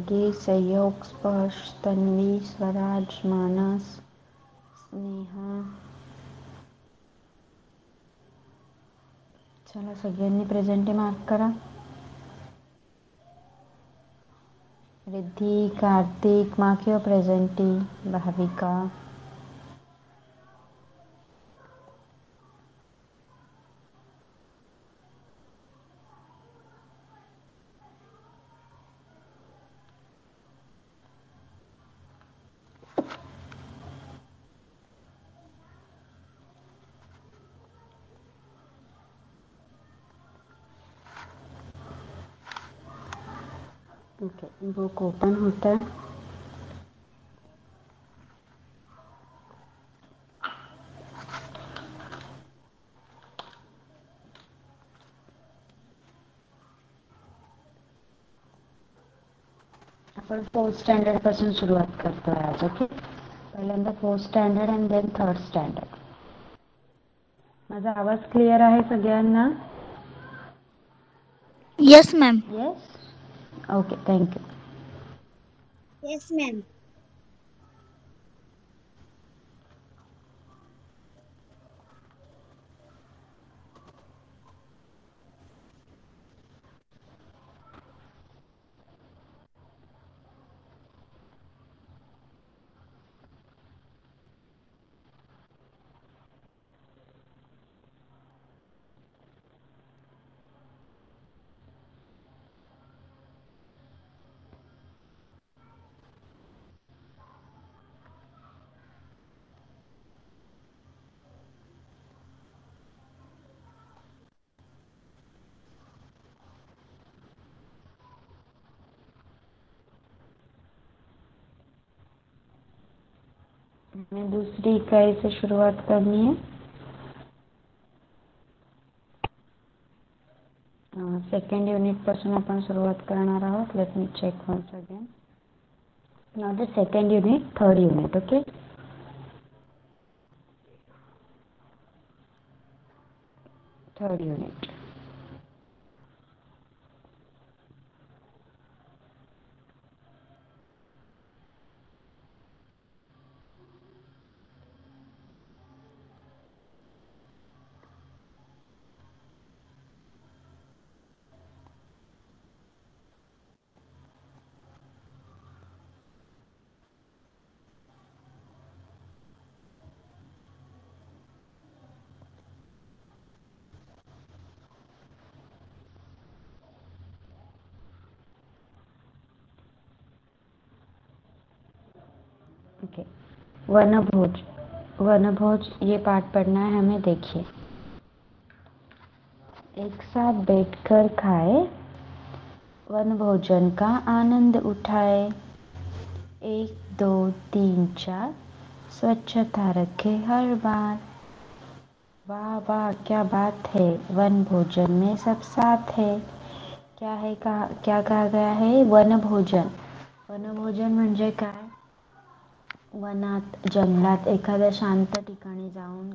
वर्गीस, सहयोग, स्पर्श, तन्वी, स्वराज, मानस, स्नेहा. चला सगळ्यांनी प्रेझेंटी मार्क करा. Riddhi, Kartik, mark your presenty. Bhavika, okay. Book open होता है. आपण 4th स्टँडर्ड पासून सुरुवात करतोय आज. ओके. पहिल्यांदा 4th standard and then 3rd standard. माझा आवाज क्लिअर आहे सगळ्यांना? Yes ma'am. Yes. Okay, thank you. Yes ma'am. हमें दूसरी इकाई से शुरुआत करनी है. सेकंड युनिट पासून आपण सुरुवात करणार आहोत. Let me check once again. Now the second unit, third unit. Okay. Third unit. Okay. वनभोज. वनभोज ये पाठ पढ़ना है हमें. देखिए, एक साथ बैठकर खाए, वनभोजन का आनंद उठाए. 1 2 3 4 स्वच्छता रखे हर बार. वाह वाह, क्या बात है. वन भोजन में सब साथ है. क्या है, क्या कहा गया है? वनभोजन. वनभोजन म्हणजे काय? वनात, जंगलात एखाद्या शांत ठिकाणी जाऊन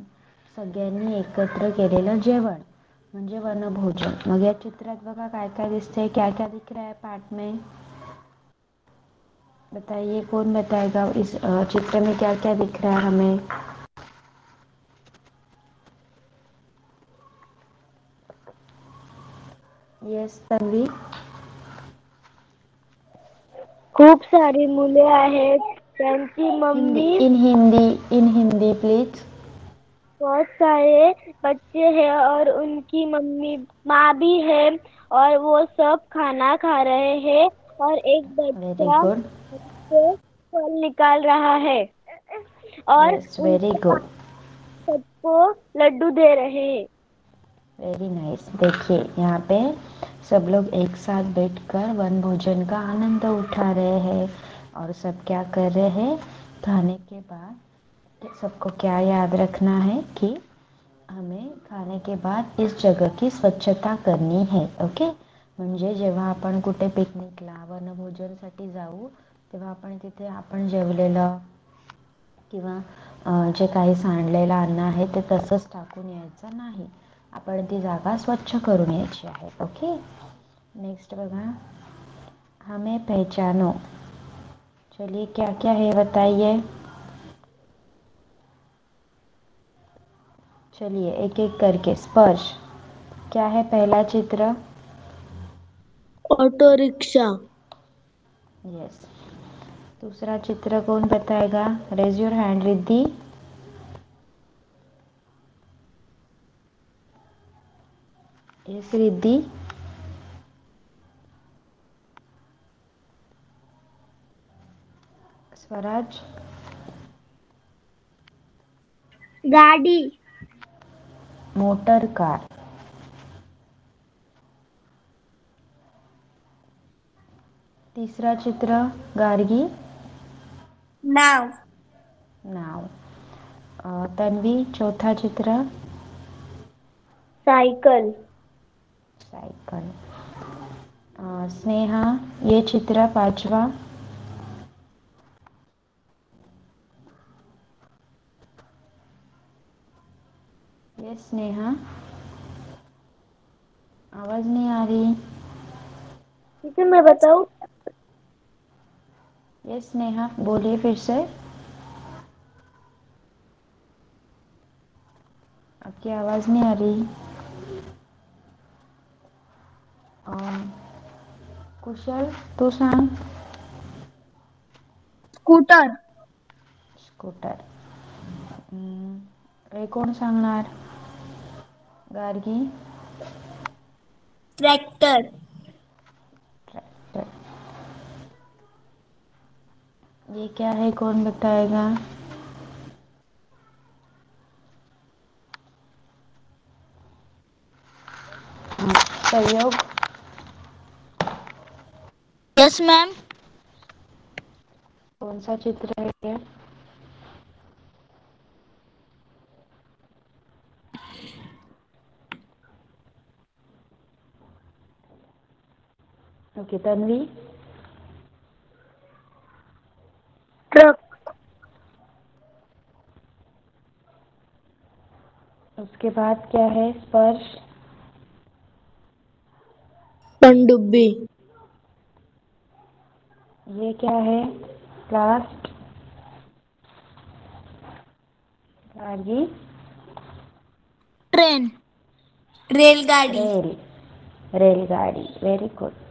सगळ्यांनी एकत्र केलेलं जेवण म्हणजे वनभोजन. मग या चित्रात बघा काय काय दिसतंय. क्या क्या दिख रहा है पाठ में? बताइए, कौन बताएगा? इस चित्र में क्या क्या दिख रहा है हमें? यस तन्वी. खूप सारी मुले आहेत. त्यांची मम्मी. In Hindi please. बहुत सारे बच्चे हैं और उनकी मम्मी माँ भी है और वो सब खाना खा रहे हैं और एक वेरी बच्चा गुड. से फल निकाल रहा है और यस, वेरी उनके गुड. सबको लड्डू दे रहे हैं. Very nice. देखिए, यहाँ पे सब लोग एक साथ बैठकर वन भोजन का आनंद उठा रहे हैं. और सब क्या कर रहे हैं? खाने के बाद सबको क्या याद रखना है कि हमें खाने के बाद इस जगह की स्वच्छता करनी है. ओके. म्हणजे जेव्हा आपण कुठे पिकनिकला, वनभोजनसाठी जाऊ तेव्हा आपण तिथे आपण जेवलेलं किंवा जे काही सांडलेलं अन्न आहे ते तसंच टाकून यायचं नाही. आपण ती जागा स्वच्छ करून यायची आहे. ओके. नेक्स्ट बघा. हमें पहचानो। चलिए क्या क्या है बताइए। चलिए एक एक करके। स्पर्श क्या है पहला चित्र? Auto rickshaw. यस। दूसरा चित्र कौन बताएगा? Raise your hand Riddhi. Yes Riddhi. Swaraj. गाड़ी। Motor car. तीसरा चित्र गार्गी। नाव। नाव। तन्वी चौथा चित्र। साइकिल। साइकिल। स्नेहा ये चित्र पांचवा। यस स्नेहा। आवाज नहीं आ रही। इसे मैं बताऊं? यस स्नेहा बोलिए फिर से। आपकी आवाज नहीं आ रही। कुशल तू सांग. स्कूटर. स्कूटर. हे कोण सांगणार? गार्गी. ट्रैक्टर. ट्रैक्टर. ये क्या है कौन बताएगा? सहयोग. Yes ma'am. कौन सा चित्र है ये? ओके तन्वी. ट्रक. उसके बाद क्या है? स्पर्श. पनडुब्बी. ये क्या है? लास्ट. गार्गी. ट्रेन. रेलगाड़ी. रेल. रेलगाड़ी. Very good.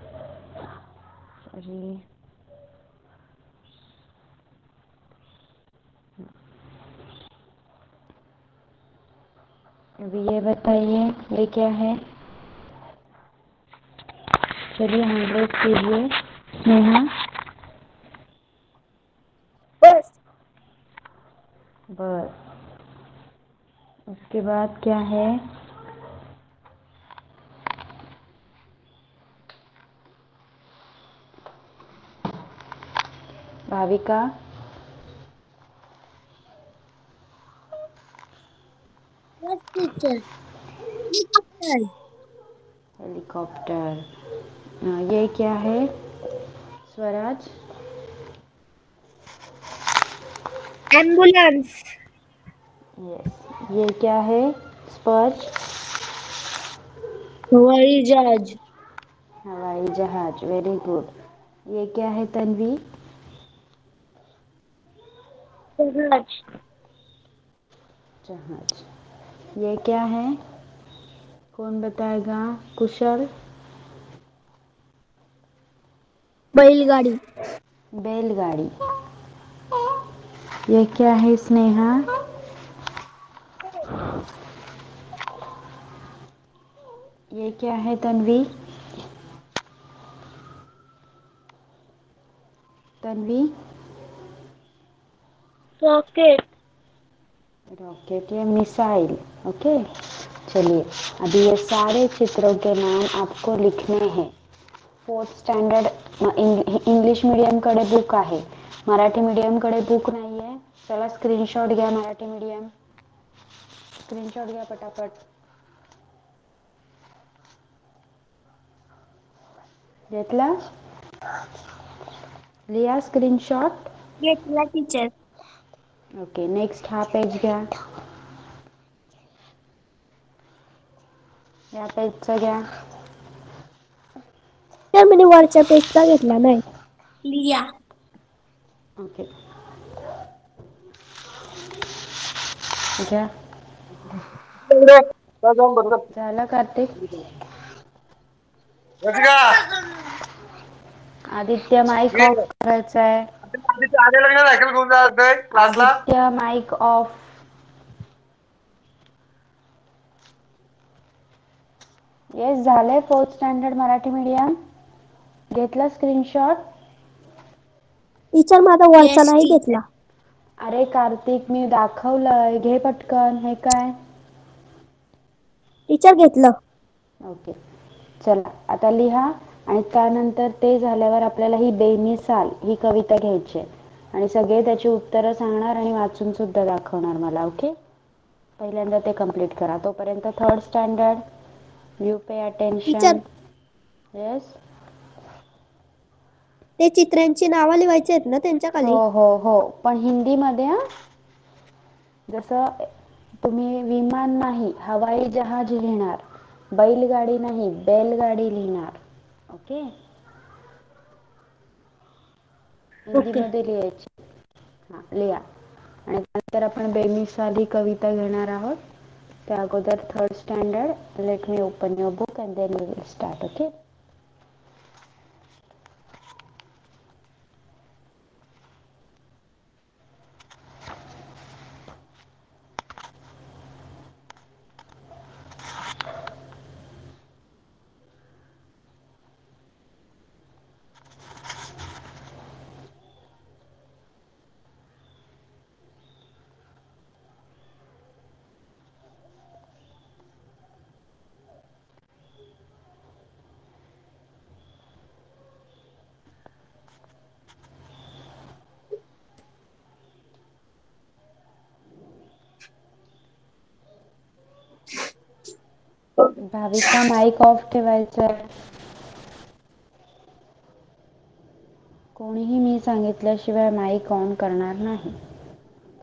सॉरी. अभी ये बताइए ये क्या है? चलिए 100 कीजिए. स्नेहा. बस. बस. उसके बाद क्या है? Bhavika. Yes teacher. Helicopter. Helicopter. ये क्या है? स्वराज. एम्बुलेंस. यस. ये क्या है? स्पर्श. हवाई जहाज. हवाई जहाज. Very good. ये क्या है तन्वी? जहाज. जहाज. ये क्या है कौन बताएगा? कुशल. बैलगाड़ी. बैलगाड़ी. ये क्या है स्नेहा? ये क्या है तन्वी? तन्वी. रॉकेट. रॉकेट या मिसाइल. ओके. चलिए अभी ये सारे चित्रों के नाम आपको लिखने हैं. 4th स्टँडर्ड इंग्लिश मीडियमकडे बुक आहे. मराठी मीडियमकडे बुक नाही आहे. चला स्क्रीनशॉट घ्या. मराठी मीडियम स्क्रीनशॉट घ्या पटापट. घेतला? लिया स्क्रीनशॉट? घेतला टीचर. ओके नेक्स्ट हा पेज घ्या. या पेजचं घ्या. मैंने वरच्या पेजचा घेतला नाही. लिया. ओके घ्या. झालं कार्तिक? आदित्य माईक ऑफ करायचा आहे. Aditya mic of. येस झालंय. 4th standard Marathi medium. घेतला स्क्रीनशॉट? टीचर माझा वरचा नाही घेतला. अरे कार्तिक मी दाखवलंय, घे पटकन. हे काय? टीचर घेतलं. ओके चला आता लिहा आणि त्यानंतर ते झाल्यावर आपल्याला ही बेमिसाल ही कविता घ्यायची आहे आणि सगळे त्याची उत्तरं सांगणार आणि वाचून सुद्धा दाखवणार मला. ओके पहिल्यांदा ते कंप्लीट करा. तोपर्यंत 3rd standard you pay attention. Yes ते चित्रांची नावं लिहायची आहेत ना त्यांच्या खाली? हो हो हो पण हिंदीमध्ये. जसं तुम्ही विमान नाही हवाई जहाज लिहिणार, बैलगाडी नाही बैलगाडी लिहिणार. Okay okay. हिंदीमध्ये लिहायची. हां लिहा आणि त्यानंतर आपण बेमिसाल ही कविता घेणार आहोत. त्या अगोदर 3rd standard let me open your book and then we will start. Okay Bhavika mic off ठेवायचा आहे. कोणीही मी सांगितल्याशिवाय माईक ऑन करणार नाही.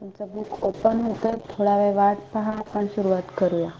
तुमचं बुक ओपन होतं. थोडा वेळ वाट पहा. आपण सुरुवात करूया.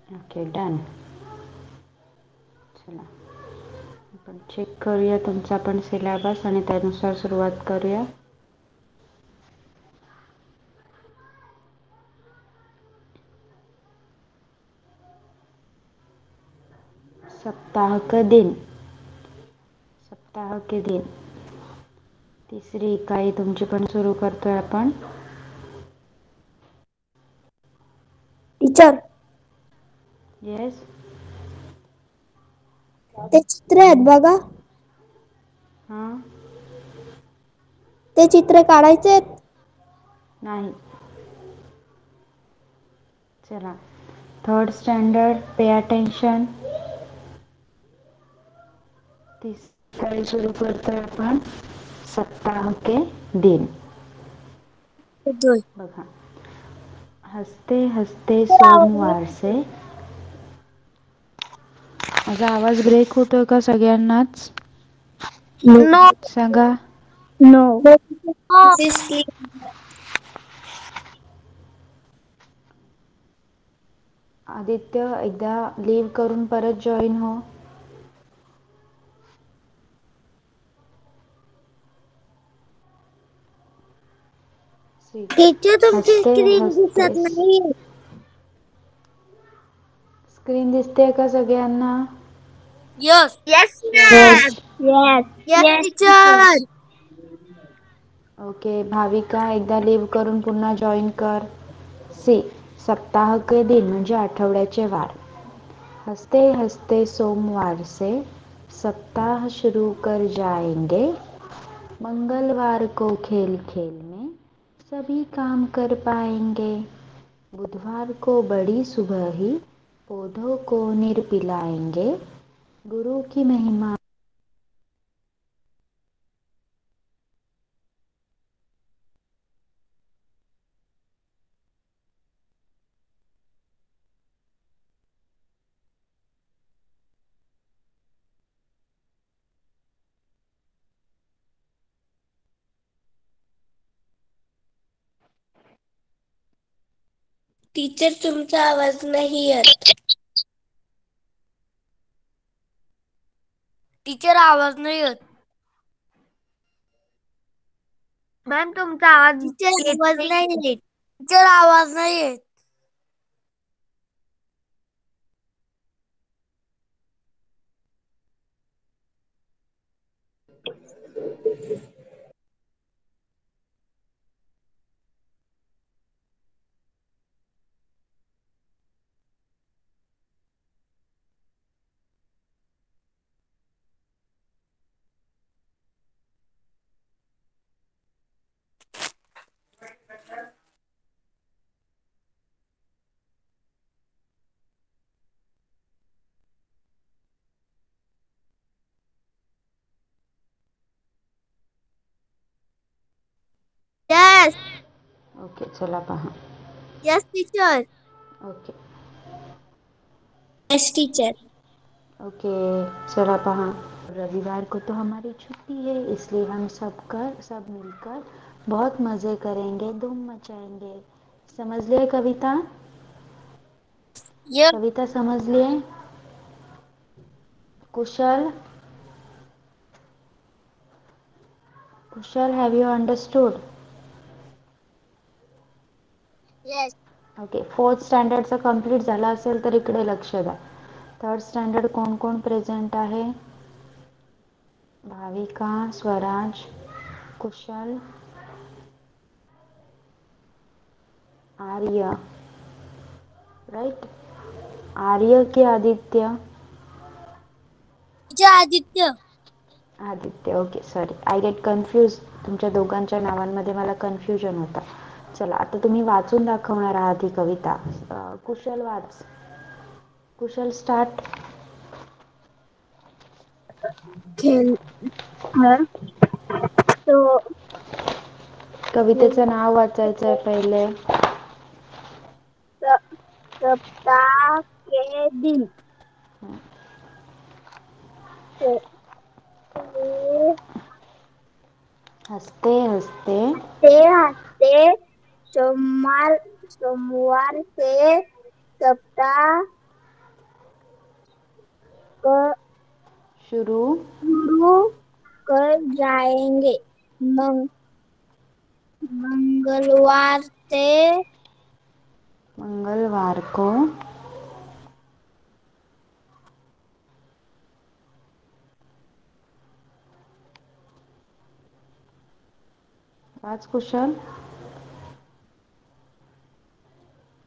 Okay done. चला आपण चेक करूया तुमचा पण सिलेबस आणि त्यानुसार सुरुवात करूया. सप्ताह के दिन. सप्ताह के दिन 3री इकाई तुमची पण सुरू करतोय आपण. टीचर येस ते चित्र आहेत बघा. हां ते चित्र काढायचे आहेत. नाही. चला 3rd स्टँडर्ड पे अटेन्शन. 3री इकाई सुरू करतोय आपण. सप्ताह के दिन. बघा हसते हसते सोमवार से. माझा आवाज ब्रेक होतोय का सगळ्यांनाच? नो सांगा. नो. आदित्य एकदा लीव करून परत जॉईन हो. टीचर तुमची हसते स्क्रीन हसते. दिसत नाही. स्क्रीन दिसते का सगळ्यांना? Yes. Yes yes yes teacher. Okay Bhavika, एकदा लिव्ह करून पुन्हा जॉईन कर. सी, सप्ताह के दिन म्हणजे आठवड्याचे वार. हंसते हंसते सोमवार से सप्ताह शुरू कर जाएंगे. मंगलवार को खेल खेल में सभी काम कर पाएंगे. बुधवार को बड़ी सुबह ही पौधों को नीर पिलाएंगे. गुरु की महिमा. टीचर तुमचा आवाज नाही येत. टीचर आवाज नाही येत. मॅम तुमचा आवाज टीचर आवाज नाही येत. टीचर आवाज नाही येत. यस ओके चला पहा. Yes teacher. Okay yes teacher. Okay चला पहा. रविवार को तो हमारी छुट्टी है, इसलिए हम सब मिलकर बहुत मज़े करेंगे, धूम मचाएंगे. समझ लिए कविता? यस कविता समझ लिए? Kushal, Kushal, have you understood? Yes. Okay, fourth स्टँडर्डचं कंप्लीट झालं असेल तर इकडे लक्ष द्या. थर्ड स्टँडर्ड कोण कोण प्रेझेंट आहे? भाविका, स्वराज, कुशल, आर्य. राइट. आर्य की Aditya? Aditya. Aditya. Okay sorry, I get confuse. तुमच्या दोघांच्या नावांमध्ये मला कन्फ्युजन होतं. चला आता तुम्ही वाचून दाखवणार आहात ही कविता. कुशल वाच. कुशल स्टार्ट. खेल है तो कवितेचं नाव वाचायचं आहे पहिले. सप्ताह के दिन हसते हसते हंसते सोमवार से सप्ताह शुरू शुरू कर जाएंगे. मंगलवार को वाच कुशल.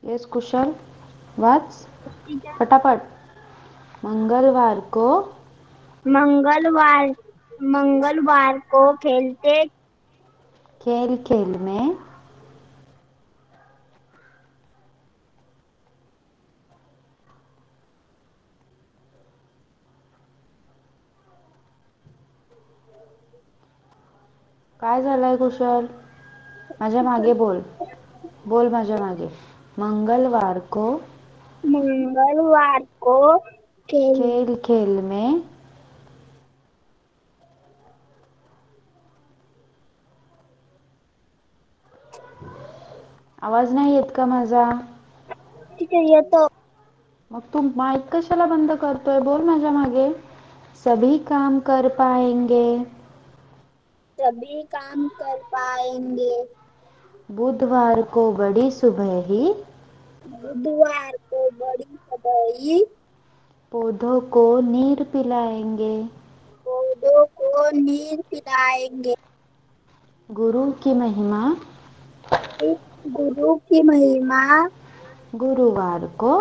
येस कुशल वाच फटाफट. मंगलवार को खेलते खेल खेल में काय झालंय कुशल? माझ्या मागे बोल. बोल माझ्या मागे. मंगलवार को खेल खेल खेल में आवाज नाही येत का माझा? येतो. मग तू माईक कशाला बंद करतोय? बोल माझ्या मागे. सभी काम कर पाएंगे. सभी काम कर पाएंगे. बुधवार को बड़ी सुबह ही बुधवार को बड़ी सबाई पौधों को नीर पिलाएंगे. पौधों को नीर पिलाएंगे. गुरु की महिमा गुरु की महिमा गुरुवार को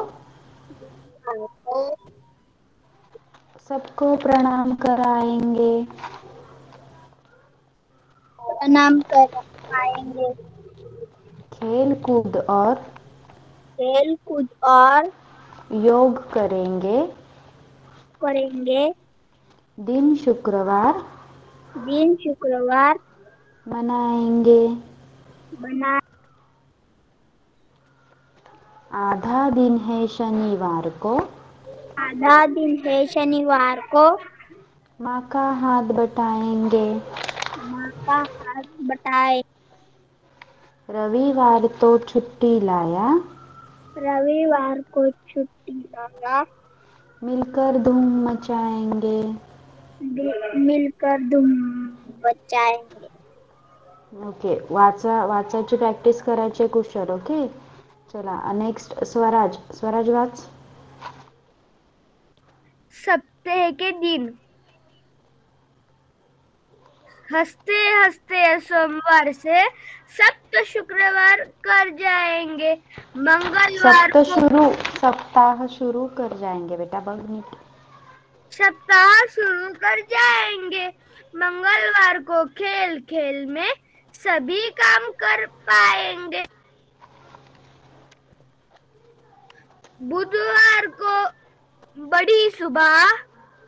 सबको प्रणाम कराएंगे। प्रणाम कराएंगे। खेल कूद और खेल कूद और योग करेंगे। दिन शुक्रवार मनाएंगे। बना आधा दिन है शनिवार को आधा दिन है शनिवार को माँ का हाथ बटाएंगे। माँ का हाथ बटाए। रविवार तो छुट्टी लाया रविवार को छुट्टी लाया। मिलकर धूम मचाएंगे। मिलकर धूम मचाएंगे। ओके, वाचाची प्रॅक्टिस करायची कुशल. ओके, चला नेक्स्ट स्वराज वाच. सप्ताह के दिन हंसते हंसते सोमवार से सप्त शुक्रवार कर जाएंगे। मंगलवार को सप्ताह शुरू कर जाएंगे बेटा, बघ नीट. सप्ताह शुरू कर जाएंगे। मंगलवार को खेल खेल में सभी काम कर पाएंगे। बुधवार को बड़ी सुबह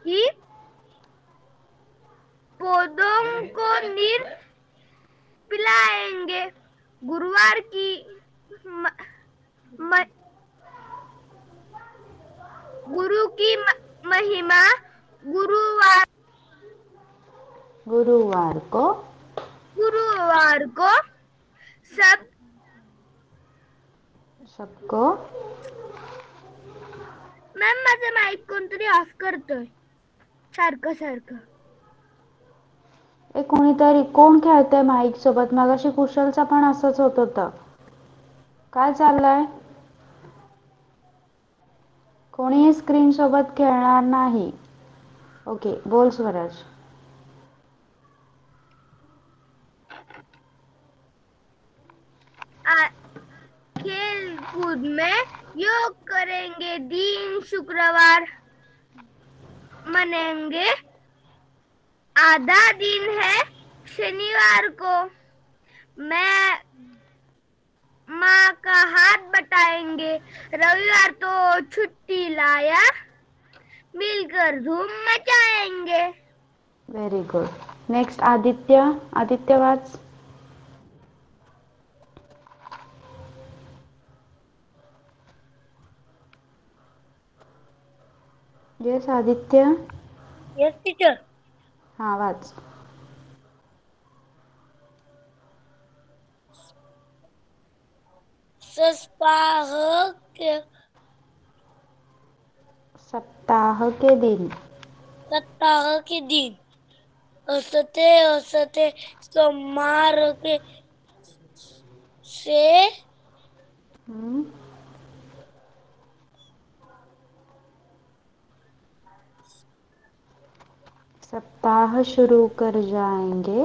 ही पौधों को नीर पिलाएंगे। गुरुवार की गुरु की महिमा गुरुवार को सबको. मॅम माझं माईक कोणतरी ऑफ करतोय सारखं. कोण खेळतंय माईक सोबत? मगाशी कुशलचा पण असंच होत होतं. काय चाललंय? कोणीही स्क्रीन सोबत खेळणार नाही. ओके, बोल स्वराज. खेल कूद में योग करेंगे। दिन शुक्रवार मनाएंगे। आधा दिन है शनिवार को माँ का हाथ बटाएंगे। रविवार तो छुट्टी लाया मिलकर धूम मचाएंगे। Very good. नेक्स्ट आदित्य वाच. येस आदित्य. Yes teacher. हा, वाच. सप्ताह के दिन हंसते हंसते सोमवार के से सप्ताह शुरू कर जाएंगे।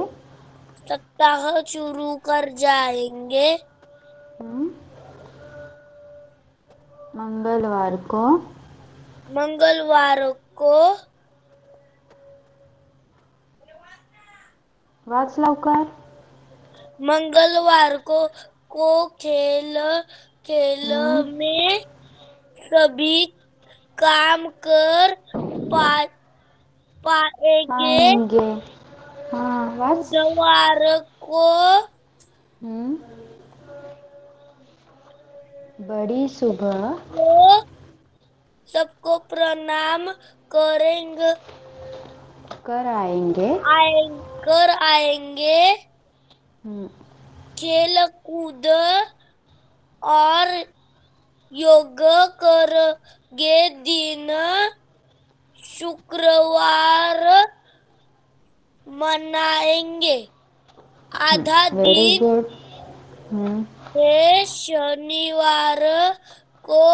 मंगलवार को वाच लवकर. मंगलवार को खेल में सभी काम कर पाएंगे। हाँ, वाच. बुधवार को बड़ी सुबह सबको प्रणाम करेंगे आएंगे। खेल कूद और योग करेंगे। दिन शुक्रवार मनाएंगे। आधा वेरी दिन गुड. है शनिवार को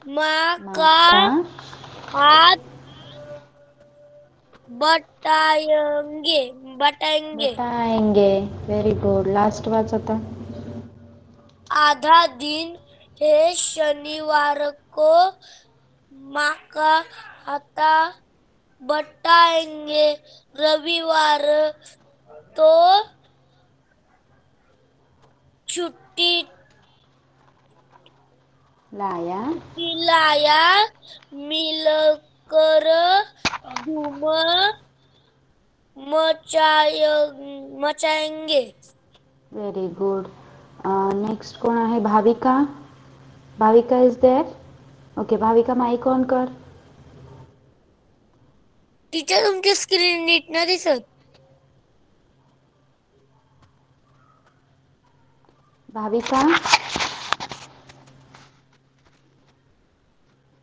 माँ का हाथ बताएंगे बताएंगे। बताएंगे. Very good. लास्ट वाच आता. आधा दिन है शनिवार को माका आता बताएंगे। रविवार तो छुट्टी लाया. लाया मिलकर धूम मचाएंगे। Very good. नेक्स्ट कोण आहे? Bhavika. Bhavika is there. Okay, Bhavika mic on कर. टीचर तुमची स्क्रीन नीट न दिसत. भाविका,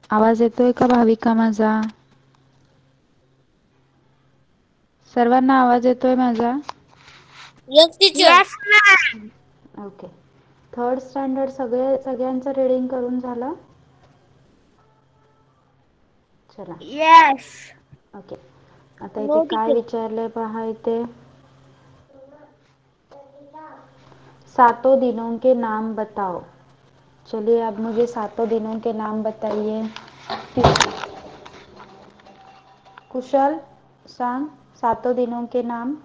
आवाज येतोय का भाविका माझा? सर्वांना आवाज येतोय माझा? Yes teacher. Okay. Third standard सगळ्यांचं रीडिंग करून झालं? चला. यस. ओके. आता इथे नो काय टीचर. विचारलंय पहा इथे. सातों दिनों के नाम बताओ. चलिए अब मुझे सातों दिनों के नाम बताइए. कुशल सांग सातों दिनों के नाम.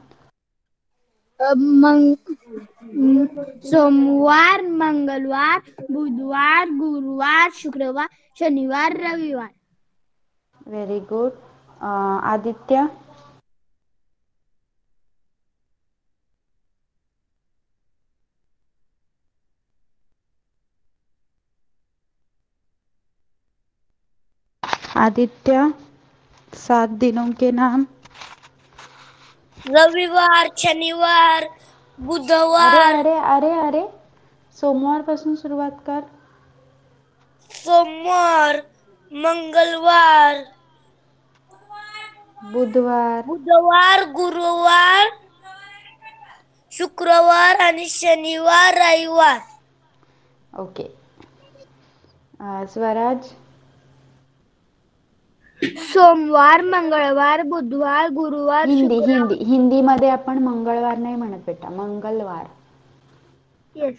सोमवार, मंगलवार, बुधवार, गुरुवार, शुक्रवार, शनिवार, रविवार. Very good. आदित्य. आदित्य, 7 दिनों के नाम. रविवार, शनिवार, अरे बुधवार. अरे अरे अरे सोमवार पासून सुरुवात कर. सोमवार, मंगलवार, बुधवार. बुधवार, गुरुवार, शुक्रवार आणि शनिवार, रविवार. ओके. स्वराज. सोमवार, मंगळवार, बुधवार, गुरुवार, शुक्रवार. हिंदीमध्ये आपण मंगळवार नाही म्हणत बेटा, मंगलवार. येस.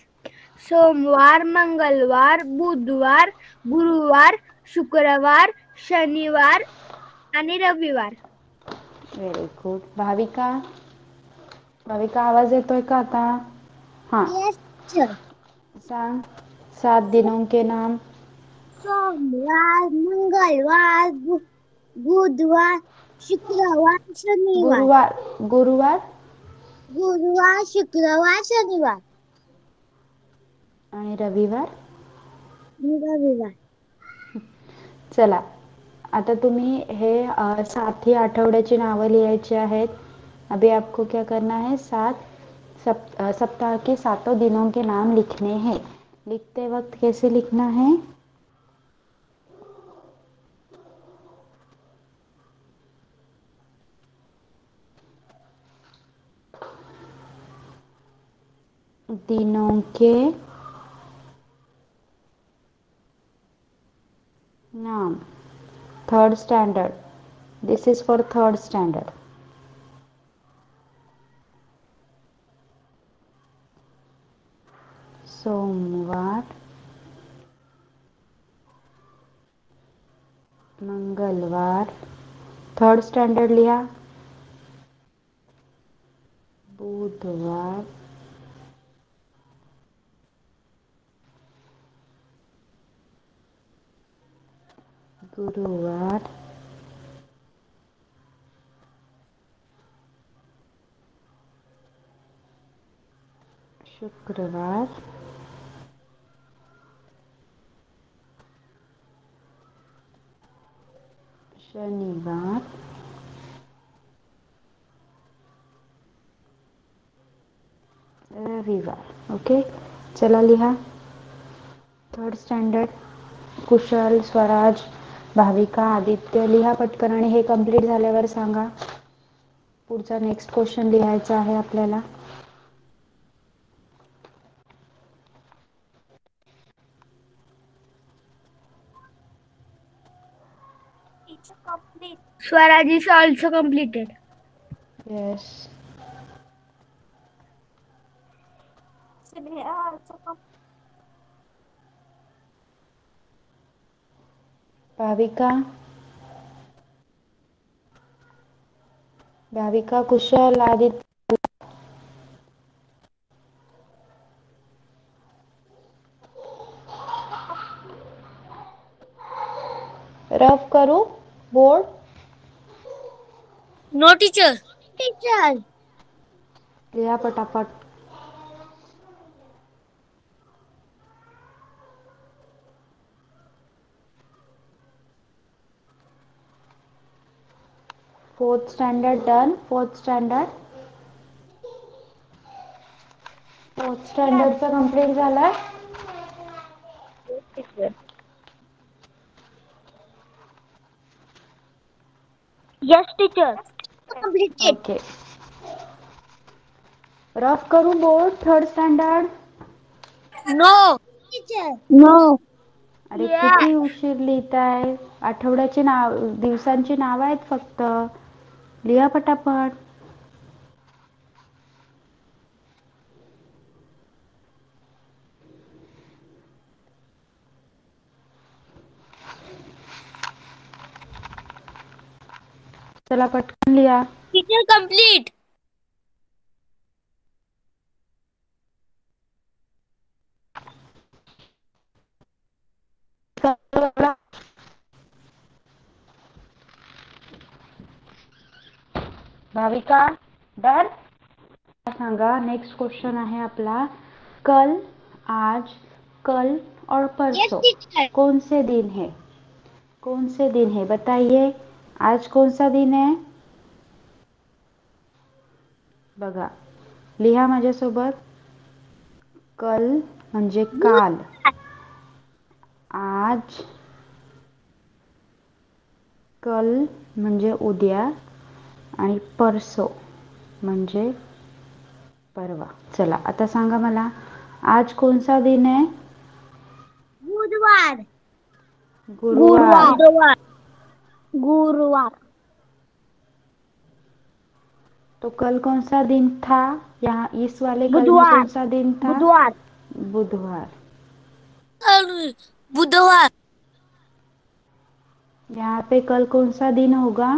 सोमवार, मंगळवार, बुधवार, गुरुवार, शुक्रवार, शनिवार आणि रविवार. Very good. भाविका. भाविका आवाज येतोय का आता? हां. Yes sir. सांग 7 दिनों के नाम. सोमवार, मंगळवार, बुधवार, शुक्रवार, शनिवार. गुरुवार. गुरुवार. गुरुवार, शुक्रवार, शनिवार आणि रविवार. रविवार. चला आता तुम्ही हे 7 ही आठवड्याची नावं लिहायची आहेत. अभी आपको क्या करना है? सप्ताह के सातों दिनों के नाम लिखने हैं. लिखते वक्त कैसे लिखना है? दिनों के नाम. Third standard. This is for third standard. सोमवार, मंगलवार. थर्ड स्टँडर्ड लिहा. बुधवार, गुरुवार, शुक्रवार, शनिवार, रविवार. ओके. चला लिहा. Third standard. कुशल, स्वराज, भाविका, आदित्य लिहा पटकन आणि हे कंप्लीट झाल्यावर सांगा. पुढचा नेक्स्ट क्वेश्चन लिहायचा आहे आपल्याला. It's complete. Swaraj is also completed. Yes. Bhavika, Bhavika, Kushal, Aditya, rough करूं बोर्ड? No, teacher. Teacher. लिहा पटापट. Fourth standard done. फोर्थ स्टँडर्डचा कंप्लीट झालाय. Yes, teacher. Yes, teacher. Completed. Okay. Rough करू board third standard? No. Teacher. No. अरे Yeah. किती उशीर लिहिताय? आठवड्याची नाव, दिवसांची नाव आहेत फक्त. लिहा पटापट. चला पटकन लिहा. Teacher, complete. भाविका डन. सांगा. नेक्स्ट क्वेश्चन आहे आपला. कल, आज, कल और Yes, परसों teacher. कौन से दिन है? कौन से दिन है बताइए. आज कौन सा दिन है? बघा. लिहा माझ्यासोबत. कल म्हणजे काल. आज, कल म्हणजे उद्या आणि परसो म्हणजे परवा. चला आता सांगा मला. आज कौन सा दिन है? गुरुवार. गुरुवार. गुरुवार. गुरुवार. तो कल कौन सा दिन था? यहाँ इस वाले कल में बुधवार. कौन सा दिन था? बुधवार. बुधवार. बुधवार. यहाँ पे कल कौन सा दिन होगा?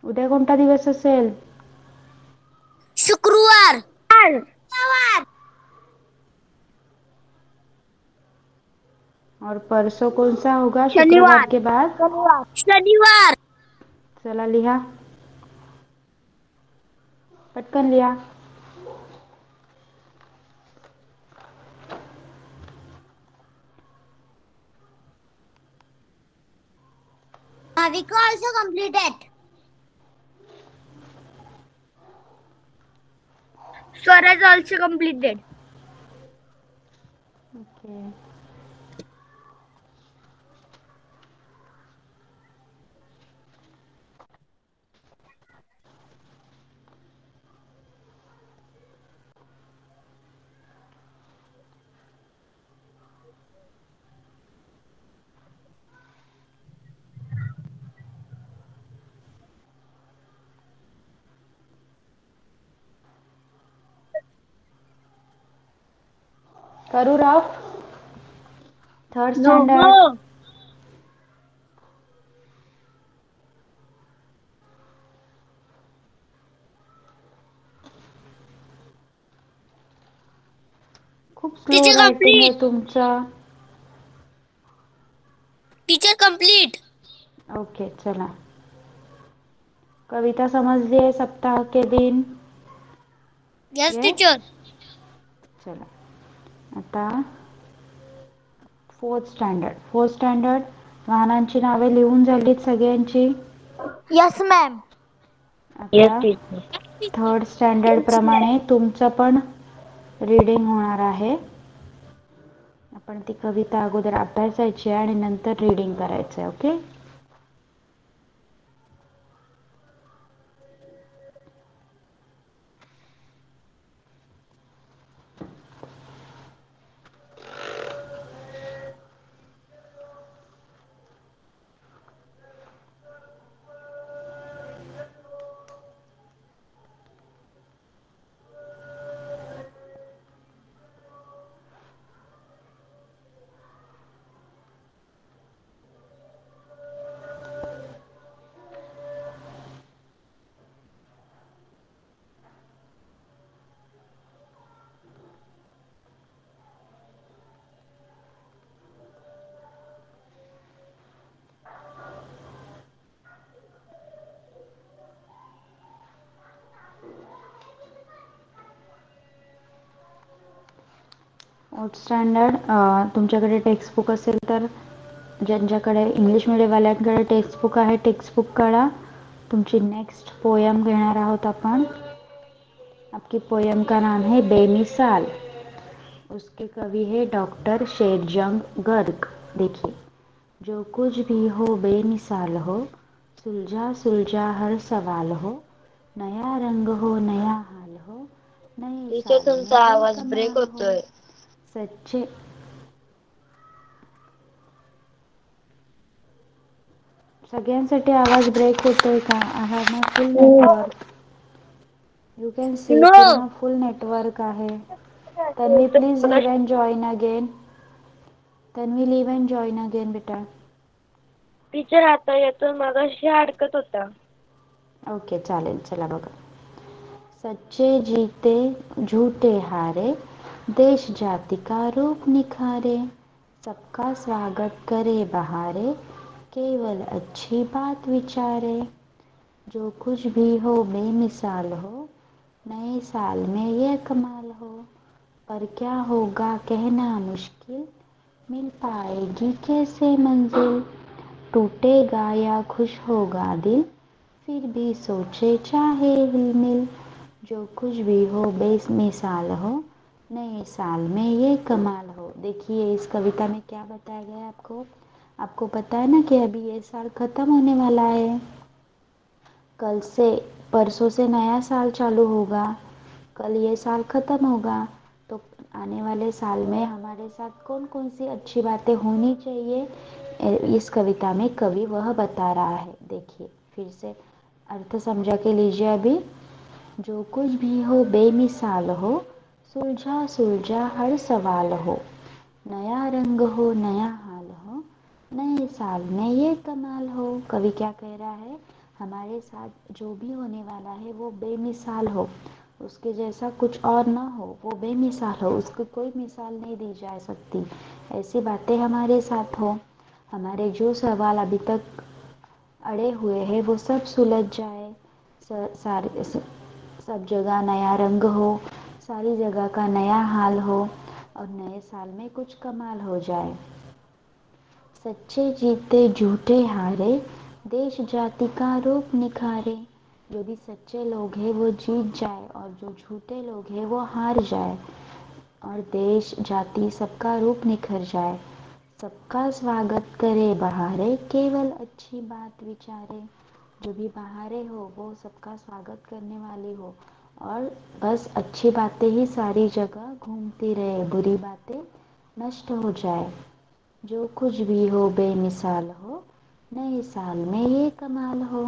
उद्या कोणता दिवस असेल? शुक्रवार. शुक्रवार. और परसों कौन सा होगा शुक्रवार शनिवार. के बाद? शनिवार. शनिवार. चला लिहा. पटकन लिहा. Bhavika also completed. Swaraj also completed. Okay. करू रफ. Third standard. No. खूप स्लो Teacher रायटिंग आहे complete. तुमचं. Teacher complete. ओके चला. कविता समझ लिए सप्ताह के दिन? Yes, yes. teacher. चला आता फोर्थ स्टँडर्ड वाहनांची नावे लिहून झालीत सगळ्यांची? Yes, ma'am. Yes, आता teacher. थर्ड स्टँडर्ड प्रमाणे तुमचं पण रीडिंग होणार आहे. आपण ती कविता अगोदर अभ्यासायची आणि नंतर रीडिंग करायचं आहे. ओके. फोर्थ स्टँडर्ड तुमच्याकडे टेक्स्टबुक असेल तर ज्यांच्याकडे इंग्लिश मीडियमवाल्यांकडे टेक्स्टबुक आहे टेक्स्टबुक काढा. तुमची नेक्स्ट पोयम घेणार आहोत आपण. आपकी पोयम का नाम है बेमिसाल. उसके कवि है डॉक्टर शेरजंग गर्ग. देखिए, जो कुछ भी हो बेमिसाल हो, सुलझा सुलझा हर सवाल हो, नया रंग हो नया हाल हो, नए टीचर साल में तुमचा ये आवाज ब्रेक कमाल हो. होतोय. सच्चे सगळ्यांसाठी आवाज ब्रेक होतोय का? I have my full network. You can see no. पूर्ण फुल नेटवर्क आहे. Tanvi please leave and join again. Tanvi leave and join again बेटा. टीचर आता येतो, मगाशी अडकत होता. ओके चालेल. चला बघा. सच्चे जीते झूठे हारे, देश जाति का रूप निखारे, सबका स्वागत करे बहारे, केवल अच्छी बात विचारे. जो कुछ भी हो बेमिसाल हो, नए साल में ये कमाल हो, पर क्या होगा कहना मुश्किल, मिल पाएगी कैसे मंजिल, टूटेगा या खुश होगा दिल, फिर भी सोचे चाहे हिलमिल. जो कुछ भी हो बेमिसाल हो, नए साल में ये कमाल हो. देखिए इस कविता में क्या बताया गया है आपको. आपको पता है ना कि अभी ये साल ख़त्म होने वाला है. कल से परसों से नया साल चालू होगा. कल ये साल ख़त्म होगा. तो आने वाले साल में हमारे साथ कौन कौन सी अच्छी बातें होनी चाहिए, इस कविता में कवि वह बता रहा है. देखिए फिर से अर्थ समझा के लीजिए अभी. जो कुछ भी हो बेमिसाल हो, सुलझा सुलझा हर सवाल हो, नया रंग हो नया हाल हो, नए साल में ये कमाल हो. कवि क्या कह रहा है, हमारे साथ जो भी होने वाला है वो बेमिसाल हो, उसके जैसा कुछ और ना हो, वो बेमिसाल हो, उसको कोई मिसाल नहीं दी जा सकती. ऐसी बातें हमारे साथ हो. हमारे जो सवाल अभी तक अड़े हुए हैं वो सब सुलझ जाए. सारे सब जगह नया रंग हो, सारी जगह का नया हाल हो, और नए साल में कुछ कमाल हो जाए. सच्चे जीते झूठे हारे, देश जाति का रूप निखारे. जो भी सच्चे लोग हैं वो जीत जाए और जो झूठे लोग हैं वो हार जाए, और देश जाति सबका रूप निखर जाए. सबका स्वागत करे बहारे, केवल अच्छी बात विचारे. जो भी बहारे हो वो सबका स्वागत करने वाली हो, और बस अच्छी बातें ही सारी जगह घूमती रहे, बुरी बातें नष्ट हो जाए. जो कुछ भी हो बेमिसाल हो, नए साल में ये कमाल हो,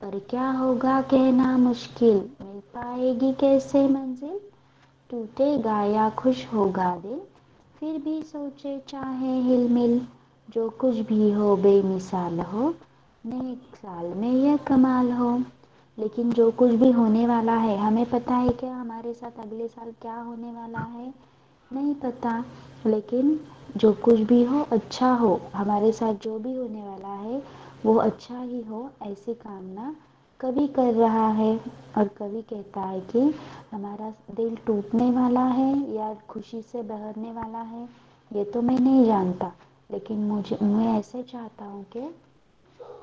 पर क्या होगा कहना मुश्किल, मिल पाएगी कैसे मंजिल, टूटेगा या खुश होगा दिल, फिर भी सोचे चाहे हिलमिल. जो कुछ भी हो बेमिसाल हो, नए साल में यह कमाल हो. लेकिन जो कुछ भी होने वाला है, हमें पता है क्या हमारे साथ अगले साल क्या होने वाला है, नहीं पता. लेकिन जो कुछ भी हो अच्छा हो, हमारे साथ जो भी होने वाला है वो अच्छा ही हो, ऐसी कामना कवि कर रहा है. और कवि कहता है कि हमारा दिल टूटने वाला है या खुशी से बहरने वाला है, ये तो मैं नहीं जानता, लेकिन मैं ऐसे चाहता हूँ कि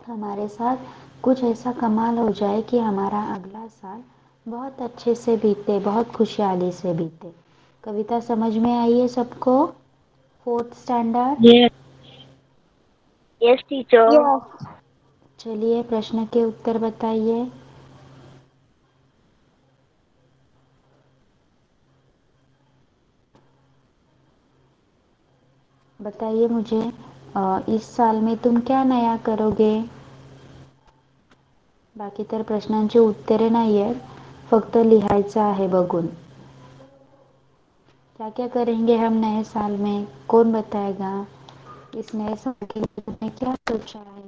हमारे साथ कुछ ऐसा कमाल हो जाए कि हमारा अगला साल बहुत अच्छे से बीते, बहुत खुशहाली से बीते. कविता समझ में आई है सबको. Fourth standard. Yes. Yes teacher. चलिए प्रश्न के उत्तर बताइए. बताइए मुझे, इस साल में तुम क्या नया करोगे. बाकी तर प्रश्नांची उत्तरे नाही आहेत, फक्त लिहायचं आहे बघून. क्या क्या करेंगे हम नए साल में, कौन बताएगा. इस नए साल के लिए तुमने क्या सोचा है.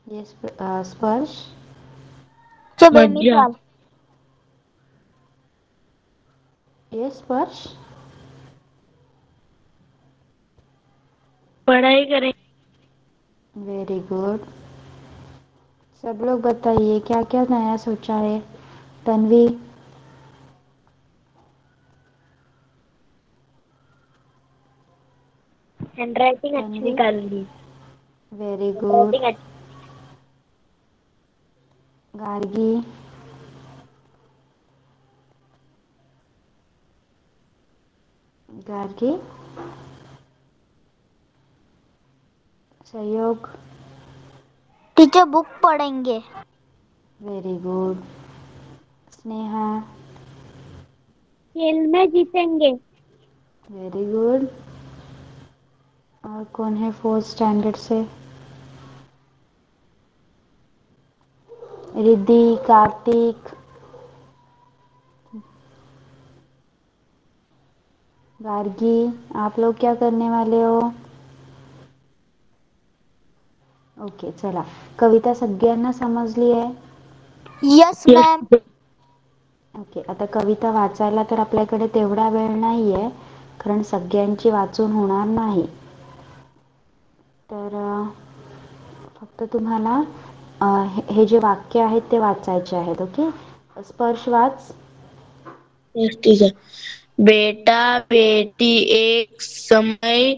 ये स्पर्श. मज्जा. ये स्पर्श. पढ़ाई करें. Very good. सब लोग बताइए क्या क्या नया सोचा है. तन्वी. हैंडराइटिंग अच्छी तन्वी, निकाल ली। Very good. हैंडराइटिंग अच्छी। गार्गी, गार्गी, सहयोग, टीचर बुक पढ़ेंगे। Very good. स्नेहा, खेल में जीतेंगे। Very good. और कौन है 4th स्टैंडर्ड से? रिद्धि, कार्तिक, गार्गी, आप लोग क्या करने वाले हो? ओके, चला. कविता सगळ्यांना समजली आहे? Yes ma'am. ओके, आता कविता वाचायला तर आपल्याकडे तेवढा वेळ नाही आहे, कारण सगळ्यांची वाचून होणार नाही. तर फक्त तुम्हाला हे जे वाक्य आहेत ते वाचायचे आहेत. ओके, स्पर्श वाच. ठीक है। बेटा बेटी एक समय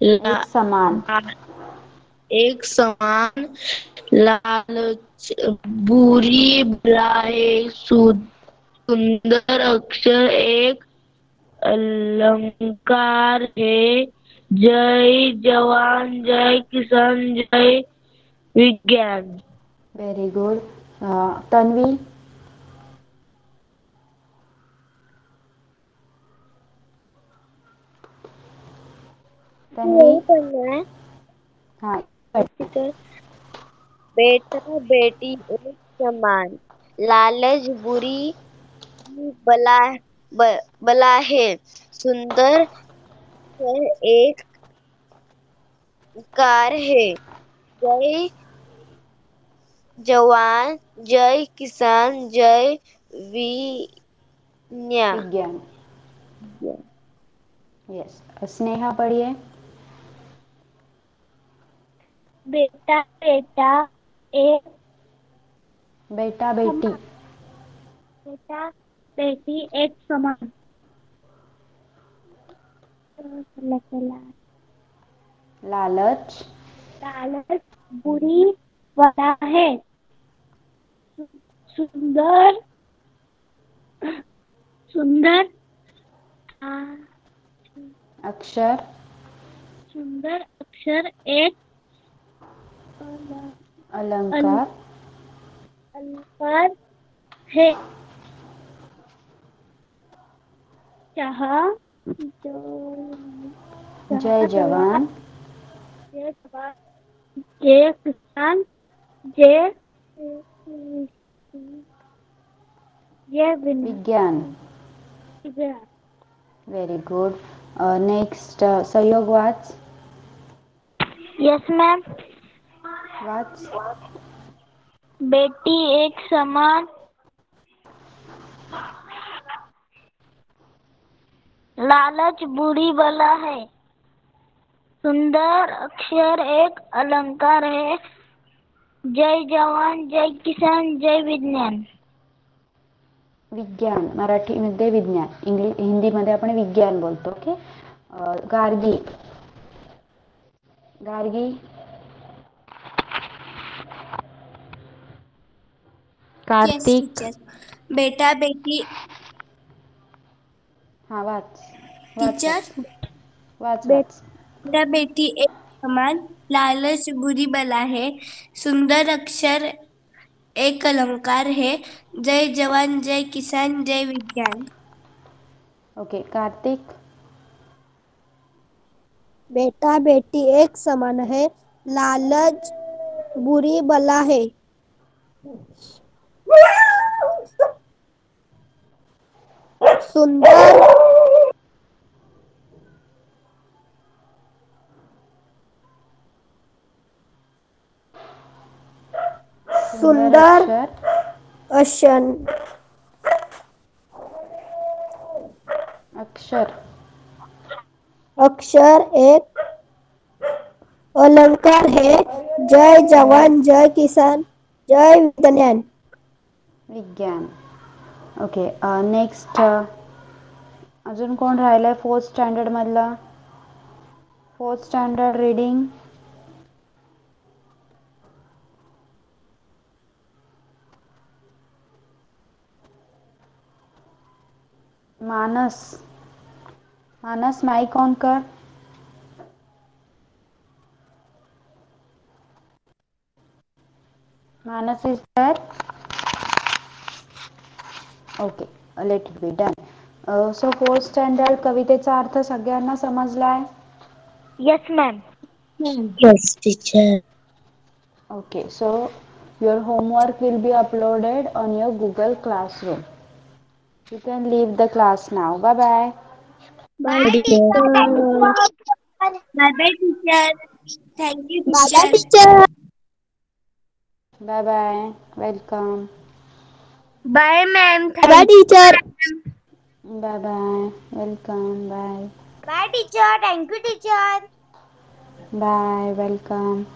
एक समान, एक समान लालच बुरी बलाए सुंदर अक्षर एक अलंकार है। जय जवान जय किसान जय विज्ञान। Very good. तन्वी, तन्वी, हाँ, बेटा बेटी एक समान लालच बुरी बला बला है सुंदर है एक कार है। जय जवान जय किसान जय विज्ञान। विज्ञान. यस. स्नेहा पढ़िए. बेटा बेटा एक बेटा बेटी, बेटा बेटी एक समान लालच लालच बुरी बला है सुंदर सुंदर अक्षर सुंदर अक्षर एक अलंकार अलंकार है। चाह जय जवान जय जवान जय किसान जय जय विज्ञान. विज्ञान। Very good. नेक्स्ट सहयोग वाच. Yes ma'am. वाच. बेटी एक समान लालच बुरी बला है सुंदर अक्षर एक अलंकार है। जय जवान जय किसान जय विज्ञान। विज्ञान मराठीमध्ये विज्ञान, हिंदीमध्ये आपण विज्ञान बोलतो. Okay. Gargi, Gargi, yes Kartik, teacher. बेटा बेटी हाँ वाच वाच टीचर वाच वाच वाच. बेटा बेटी एक समान लालच बुरी बला है सुंदर अक्षर एक अलंकार है। जय जवान जय किसान जय विज्ञान। ओके. कार्तिक, बेटा बेटी एक समान है लालच बुरी बला है सुंदर सुंदर सुंदर अक्षर अशन अक्षर अक्षर एक अलंकार है। जय जवान जय किसान जय विज्ञान। विज्ञान. ओके. नेक्स्ट अजून कोण राहिलंय 4th स्टँडर्ड मधला? Fourth standard reading. मानस, मानस माइक ऑन कर. Manas is there. Okay, let it be done. So fourth standard कवितेचा अर्थ सगळ्यांना समजलाय? Yes ma'am. Yes, teacher. Okay, so your homework will be uploaded on your Google Classroom. You can leave the class now. Bye bye. Bye, teacher, thank teacher. You. Bye bye teacher. Thank you Bye, bye, teacher. teacher. Bye bye. Welcome. Bye ma'am. Bye, bye, thank teacher. You. Bye bye. Welcome. Bye. Bye teacher, thank you teacher. Bye. Welcome.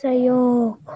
सहयोग.